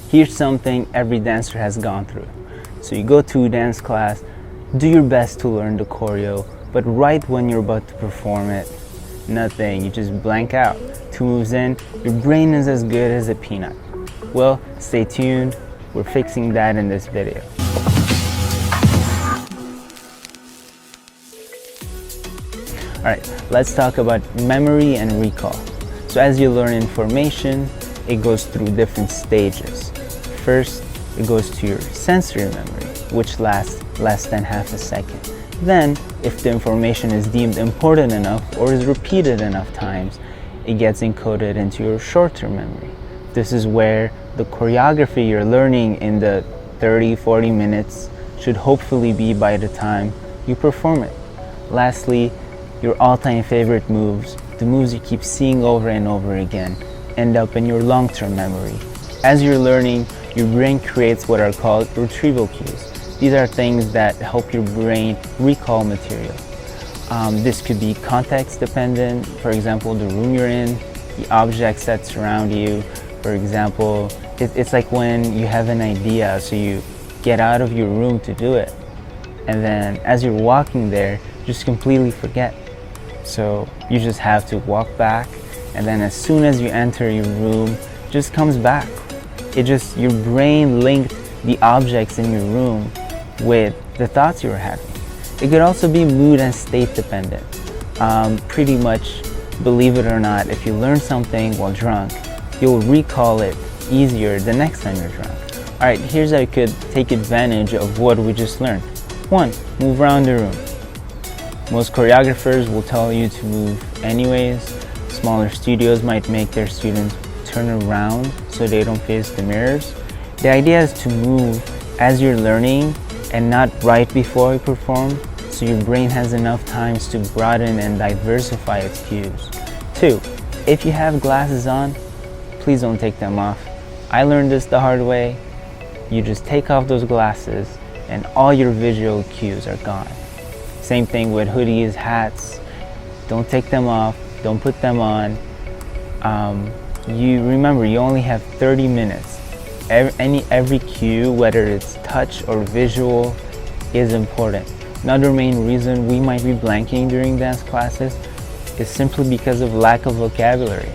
Here's something every dancer has gone through. So you go to dance class, do your best to learn the choreo, but right when you're about to perform it, nothing, you just blank out. 2 moves in, your brain is as good as a peanut. Well, stay tuned, we're fixing that in this video. Alright, let's talk about memory and recall. So as you learn information, it goes through different stages. First, it goes to your sensory memory, which lasts less than half a second. Then, if the information is deemed important enough or is repeated enough times, it gets encoded into your short-term memory. This is where the choreography you're learning in the 30-40 minutes should hopefully be by the time you perform it. Lastly, your all-time favorite moves, the moves you keep seeing over and over again, end up in your long-term memory. As you're learning, your brain creates what are called retrieval cues. These are things that help your brain recall material. This could be context dependent, for example, the room you're in, the objects that surround you. For example, it's like when you have an idea, so you get out of your room to do it. And then as you're walking there, just completely forget. So you just have to walk back, and then as soon as you enter your room, just comes back. Your brain linked the objects in your room with the thoughts you were having. It could also be mood and state dependent. Pretty much, believe it or not, if you learn something while drunk, you'll recall it easier the next time you're drunk. Alright, here's how you could take advantage of what we just learned. 1. Move around the room. Most choreographers will tell you to move anyways. Smaller studios might make their students turn around so they don't face the mirrors. The idea is to move as you're learning and not right before you perform, so your brain has enough times to broaden and diversify its cues. 2. If you have glasses on, please don't take them off. I learned this the hard way. You just take off those glasses and all your visual cues are gone. Same thing with hoodies, hats. Don't take them off, don't put them on. You remember, you only have 30 minutes. Every cue, whether it's touch or visual, is important. Another main reason we might be blanking during dance classes is simply because of lack of vocabulary.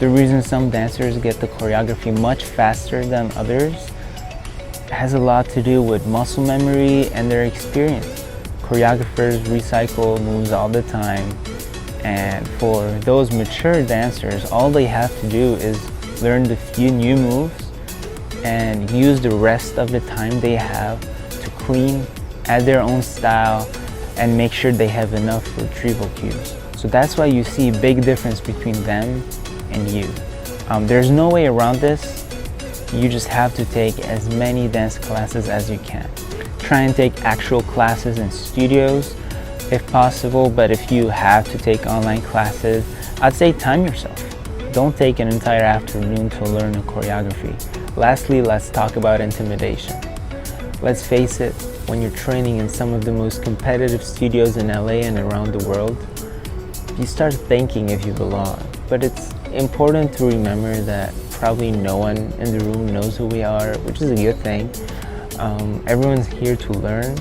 The reason some dancers get the choreography much faster than others has a lot to do with muscle memory and their experience. Choreographers recycle moves all the time, and for those mature dancers, all they have to do is learn the few new moves and use the rest of the time they have to clean, add their own style, and make sure they have enough retrieval cues. So that's why you see a big difference between them and you. There's no way around this. You just have to take as many dance classes as you can. Try and take actual classes in studios if possible, but if you have to take online classes, I'd say time yourself. Don't take an entire afternoon to learn a choreography. Lastly, let's talk about intimidation. Let's face it, when you're training in some of the most competitive studios in LA and around the world, you start thinking if you belong. But it's important to remember that probably no one in the room knows who we are, which is a good thing. Everyone's here to learn,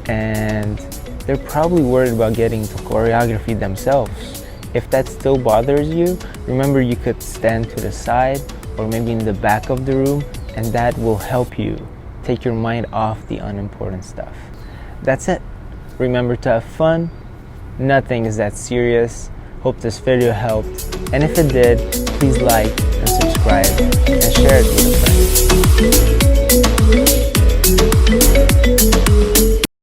and they're probably worried about getting to choreography themselves. If that still bothers you, remember you could stand to the side or maybe in the back of the room, and that will help you take your mind off the unimportant stuff. That's it. Remember to have fun. Nothing is that serious. Hope this video helped, and if it did, please like and subscribe and share it with a friend.